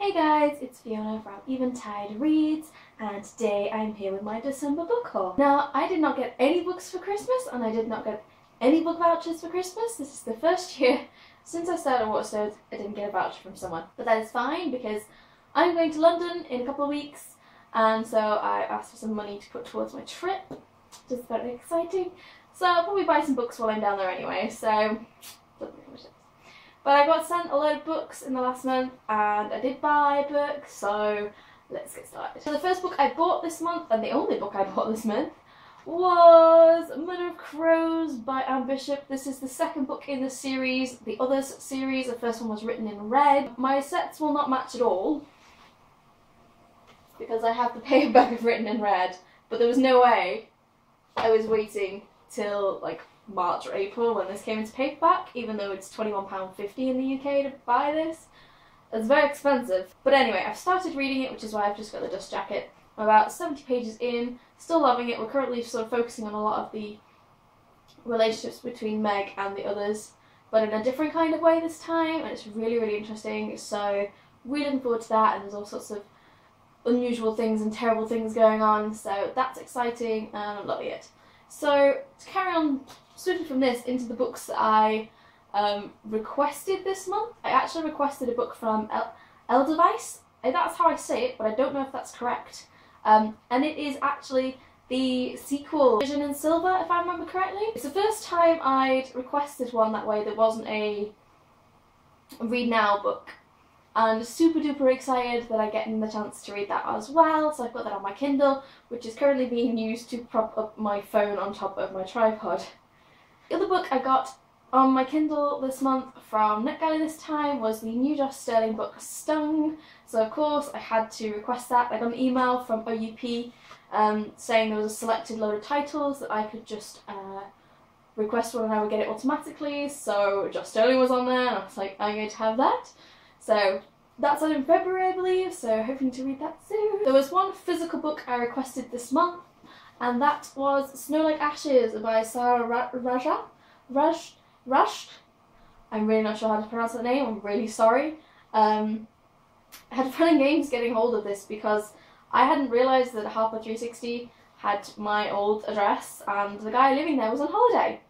Hey guys, it's Fiona from Eventide Reads, and today I'm here with my December book haul. Now, I did not get any books for Christmas, and I did not get any book vouchers for Christmas. This is the first year since I started Waterstones I didn't get a voucher from someone. But that is fine because I'm going to London in a couple of weeks, and so I asked for some money to put towards my trip, which is very exciting. So I'll probably buy some books while I'm down there anyway, so doesn't make much sense. But I got sent a load of books in the last month, and I did buy a book, so let's get started. So the first book I bought this month, and the only book I bought this month, was Mother of Crows by Anne Bishop. This is the second book in the series, the Others series. The first one was written in red. My sets will not match at all, because I have the paperback of Written in Red, but there was no way I was waiting till like March or April when this came into paperback, even though it's £21.50 in the UK to buy this. It's very expensive. But anyway, I've started reading it, which is why I've just got the dust jacket. I'm about 70 pages in, still loving it. We're currently sort of focusing on a lot of the relationships between Meg and the others, but in a different kind of way this time, and it's really, really interesting. So really looking forward to that, and there's all sorts of unusual things and terrible things going on, so that's exciting and I'm loving it. So to carry on switching from this into the books that I requested this month, I actually requested a book from Edelweiss. That's how I say it, but I don't know if that's correct. And it is actually the sequel, Vision in Silver, if I remember correctly. It's the first time I'd requested one that way that wasn't a read now book, and super duper excited that I'm getting the chance to read that as well. So I've got that on my Kindle, which is currently being used to prop up my phone on top of my tripod. The other book I got on my Kindle this month from NetGalley this time was the new Josh Sterling book, Stung. So of course I had to request that. I got an email from OUP saying there was a selected load of titles that I could just request one and I would get it automatically. So Josh Sterling was on there, and I was like, I'm going to have that. So that's out in February, I believe, so hoping to read that soon. There was one physical book I requested this month, and that was Snow Like Ashes by Sarah Rush. I'm really not sure how to pronounce that name, I'm really sorry. I had fun and games getting hold of this because I hadn't realised that Harper 360 had my old address, and the guy living there was on holiday,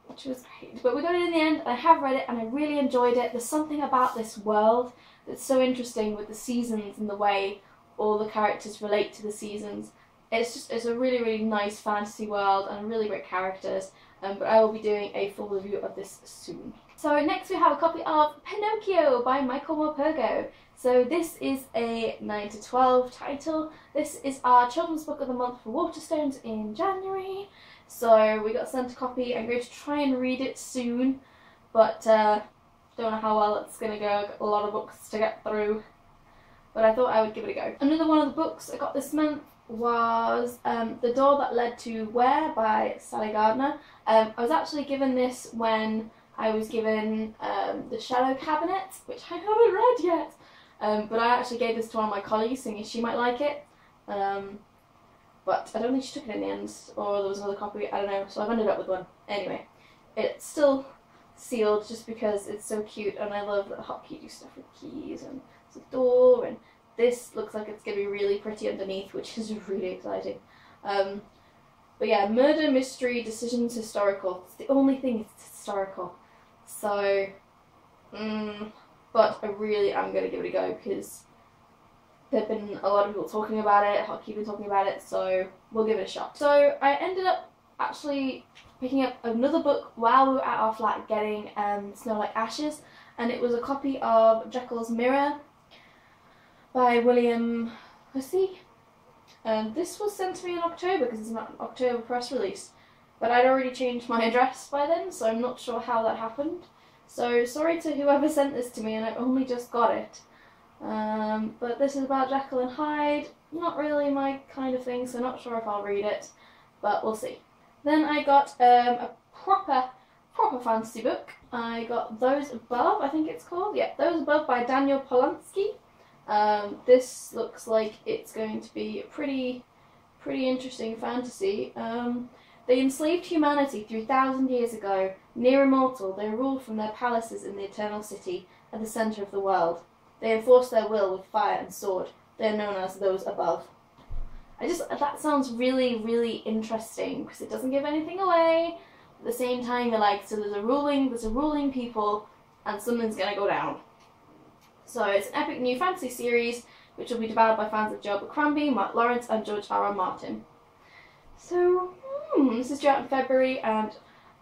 which was great. But we got it in the end, and I have read it and I really enjoyed it. There's something about this world that's so interesting with the seasons and the way all the characters relate to the seasons. It's a really, really nice fantasy world and really great characters, but I will be doing a full review of this soon. So next we have a copy of Pinocchio by Michael Morpurgo. So this is a 9 to 12 title. This is our children's book of the month for Waterstones in January. So we got sent a copy. I'm going to try and read it soon, but don't know how well it's going to go. I've got a lot of books to get through, but I thought I would give it a go. Another one of the books I got this month was The Door That Led to Where by Sally Gardner. I was actually given this when I was given The Shadow Cabinet, which I haven't read yet, but I actually gave this to one of my colleagues thinking she might like it. But I don't think she took it in the end, or there was another copy, I don't know, so I've ended up with one. Anyway, it's still sealed just because it's so cute, and I love that Hotkey do stuff with keys, and it's a door, and this looks like it's going to be really pretty underneath, which is really exciting. But yeah, murder, mystery, decisions, historical. It's the only thing, it's historical. So, but I really am going to give it a go, because there have been a lot of people talking about it, Hotkey been talking about it, so we'll give it a shot. So I ended up actually picking up another book while we were at our flat getting Snow Like Ashes, and it was a copy of Jekyll's Mirror by William Hussey. And this was sent to me in October because it's an October press release, but I'd already changed my address by then, so I'm not sure how that happened. So sorry to whoever sent this to me, and I only just got it. But this is about Jekyll and Hyde, not really my kind of thing, so not sure if I'll read it, but we'll see. Then I got a proper fantasy book. I got Those Above, I think it's called, yeah, Those Above by Daniel Polanski. This looks like it's going to be a pretty interesting fantasy. They enslaved humanity 3,000 years ago. Near immortal, they ruled from their palaces in the Eternal City at the centre of the world. They enforce their will with fire and sword. They are known as those above. That sounds really, really interesting because it doesn't give anything away. At the same time, you're like, so there's a ruling people, and something's gonna go down. So it's an epic new fantasy series which will be devoured by fans of Joe Abercrombie, Mark Lawrence, and George R.R. Martin. So this is due out in February, and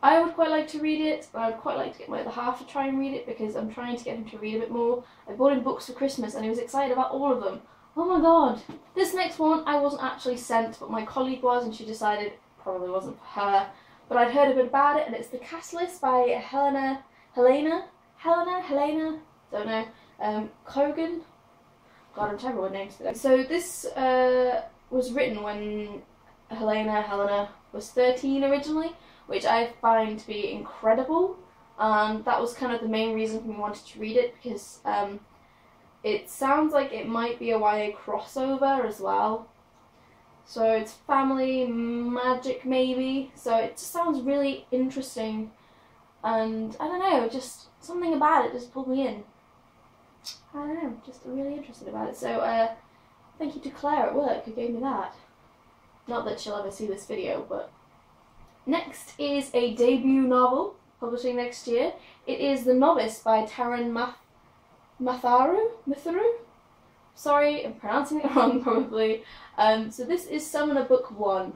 I would quite like to read it. I would quite like to get my other half to try and read it because I'm trying to get him to read a bit more. I bought him books for Christmas and he was excited about all of them. Oh my god. This next one I wasn't actually sent, but my colleague was, and she decided it probably wasn't for her. But I'd heard a bit about it, and it's The Catalyst by Helena, don't know, Kogan. God, I'm terrible with names today. So this was written when Helena was 13 originally, which I find to be incredible. That was kind of the main reason for me wanting to read it, because it sounds like it might be a YA crossover as well. So it's family magic maybe, so it just sounds really interesting, and I don't know, just something about it just pulled me in. I don't know, just really interested about it. So thank you to Claire at work who gave me that. Not that she'll ever see this video, but... Next is a debut novel, publishing next year. It is The Novice by Taran Matharu? Sorry, I'm pronouncing it wrong probably. So this is Summoner Book 1.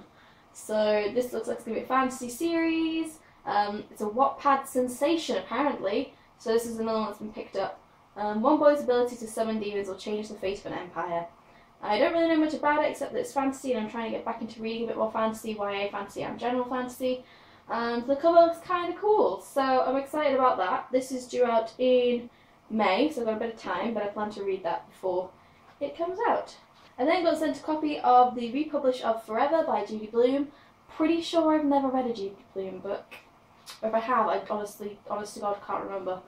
So this looks like it's going to be a fantasy series. It's a Wattpad sensation apparently. So this is another one that's been picked up. One boy's ability to summon demons will change the fate of an empire. I don't really know much about it except that it's fantasy, and I'm trying to get back into reading a bit more fantasy, YA fantasy and general fantasy. And the cover looks kind of cool, so I'm excited about that. This is due out in May, so I've got a bit of time, but I plan to read that before it comes out. I then got sent a copy of the republish of Forever by Judy Blume. Pretty sure I've never read a Judy Blume book. Or if I have, I honest to God can't remember.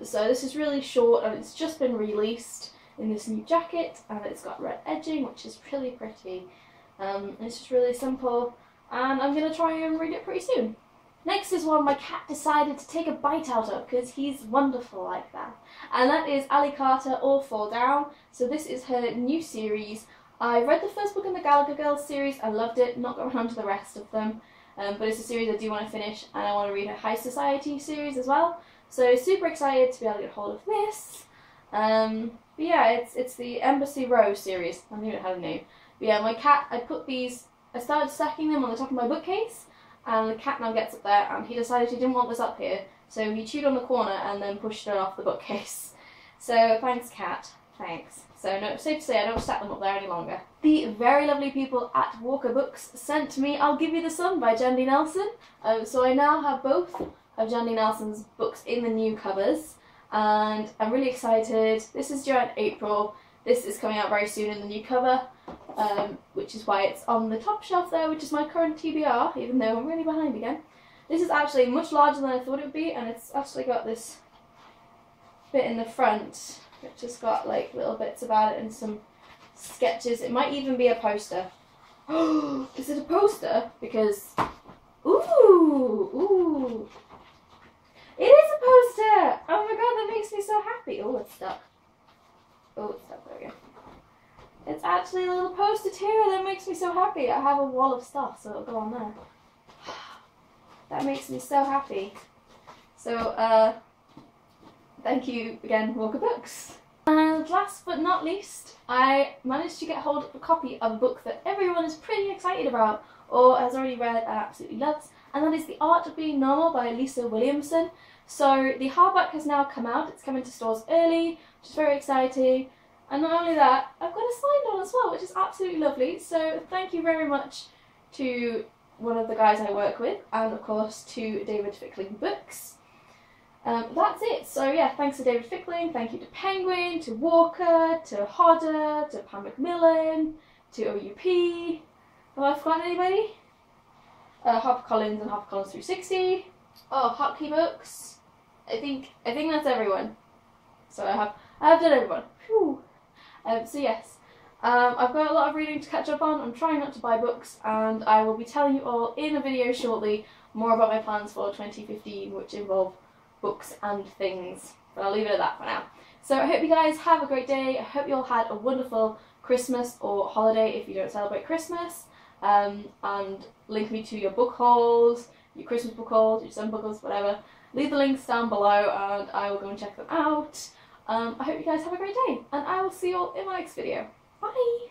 So this is really short, and it's just been released in this new jacket, and it's got red edging, which is really pretty. It's just really simple, and I'm going to try and read it pretty soon. Next is one my cat decided to take a bite out of because he's wonderful like that. And that is Ali Carter, All Fall Down. So this is her new series. I read the first book in the Gallagher Girls series, I loved it, not got around to the rest of them. But it's a series I do want to finish, and I want to read her High Society series as well. So super excited to be able to get hold of this. But yeah, it's the Embassy Row series. I don't even have a name. But yeah, my cat, I started stacking them on the top of my bookcase, and the cat now gets up there, and he decided he didn't want this up here, so he chewed on the corner and then pushed it off the bookcase. So thanks, cat. Thanks. So no, safe to say I don't stack them up there any longer. The very lovely people at Walker Books sent me I'll Give You the Sun by Jandy Nelson. So I now have both of Jandy Nelson's books in the new covers, and I'm really excited. This is due out in April. This is coming out very soon in the new cover, which is why it's on the top shelf there, which is my current TBR, even though I'm really behind again. This is actually much larger than I thought it would be, and it's actually got this bit in the front, which has got like little bits about it and some sketches. It might even be a poster. Is it a poster? Because, ooh. It is a poster! Oh my god, that makes me so happy. Oh, it's stuck. Oh, it's stuck. There we go. It's actually a little poster too. That makes me so happy. I have a wall of stuff, so it'll go on there. That makes me so happy. So, thank you again, Walker Books. And last but not least, I managed to get hold of a copy of a book that everyone is pretty excited about, or has already read and absolutely loves, and that is The Art of Being Normal by Lisa Williamson. So the hardback has now come out. It's coming to stores early, which is very exciting. And not only that, I've got a signed one as well, which is absolutely lovely. So thank you very much to one of the guys I work with, and of course to David Fickling Books. That's it. So yeah, thanks to David Fickling, thank you to Penguin, to Walker, to Hodder, to Pam Macmillan, to OUP. Have I forgotten anybody? HarperCollins and HarperCollins 360. Oh, Hotkey Books. I think that's everyone. So I have done everyone. Whew. So yes, I've got a lot of reading to catch up on. I'm trying not to buy books, and I will be telling you all in a video shortly more about my plans for 2015, which involve books and things. But I'll leave it at that for now. So I hope you guys have a great day. I hope you all had a wonderful Christmas or holiday if you don't celebrate Christmas. And link me to your book hauls, your Christmas book hauls, your December book hauls, whatever. Leave the links down below and I will go and check them out. I hope you guys have a great day, and I will see you all in my next video. Bye!